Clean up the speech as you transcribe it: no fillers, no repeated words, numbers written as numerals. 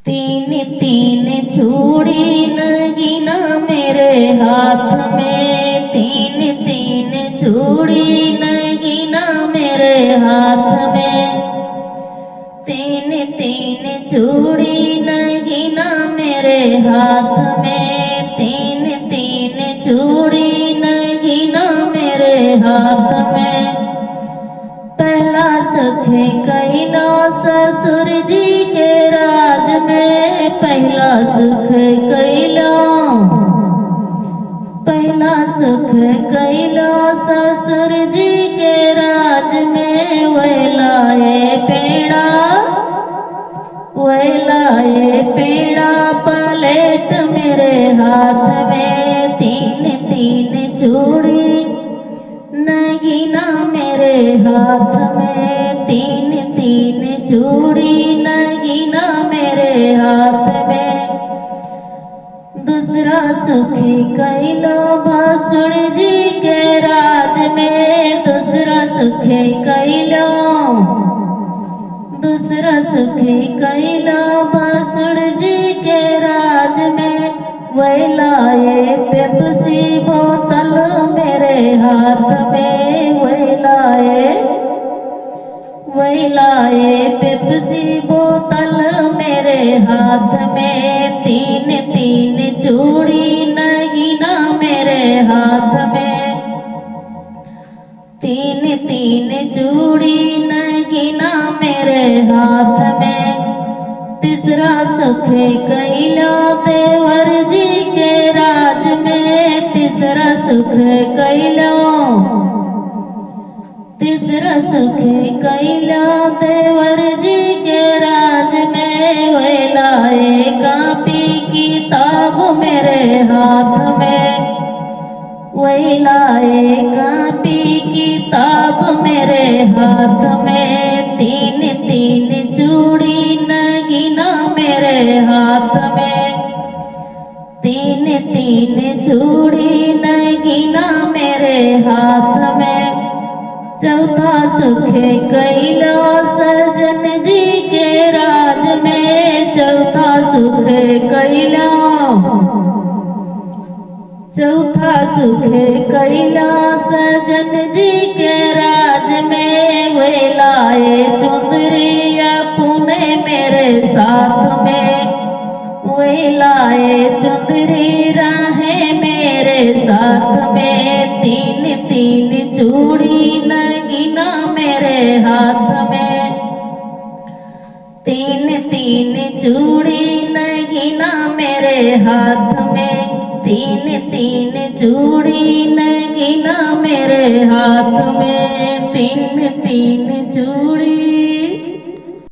तीन तीन चूड़ी नगीना मेरे हाथ में, तीन तीन चूड़ी नगीना मेरे हाथ में, तीन तीन चूड़ी नगीना मेरे हाथ में, तीन तीन चूड़ी नगीना मेरे हाथ में। पहला सुख कैलो ससुर जी के राज में, पहला सुख कैलो, पहला सुख कैलो ससुर जी के राज में। वैलाए पेड़ा, वैलाए पेड़ा पलेट मेरे हाथ में, तीन तीन चूड़ी नगीना मेरे हाथ में, तीन तीन चूड़ी नगीना मेरे हाथ में। दूसरा सुखी कैलो भसुर जी के राज में, दूसरा सुखी कैलो, दूसरा सुखी कैलो भसुर जी के राज में। वैलाए पेप्सी बोतल मेरे हाथ में, वैलाए, वैलाए पेप्सी बोतल मेरे हाथ में, तीन तीन चूड़ी नगीना मेरे हाथ में, तीन तीन चूड़ी नगीना मेरे हाथ में। तीसरा सुख कैलो देवर जी के राज में, तीसरा सुख कैलो, तीसरा सुख कैलो देवर जी के राज में। वैलाए कापी किताब मेरे हाथ में, वैलाए कापी किताब मेरे हाथ में, तीन तीन चूड़ी नगीना मेरे हाथ में, तीन तीन चूड़ी नगीना मेरे हाथ में। चौथा सुख कैलो सजन जी के राज में, चौथा सुख कैलो, चौथा सुख कैलो सजन जी के राज में। वैलाए चुंदरिया पुने मेरे साथ में, वैलाए चुंदरी राहें मेरे साथ में, तीन तीन चूड़ी नगीना मेरे हाथ में, तीन तीन चूड़ी नगीना मेरे हाथ में, तीन तीन चूड़ी नगीना मेरे हाथ में, तीन तीन चूड़ी।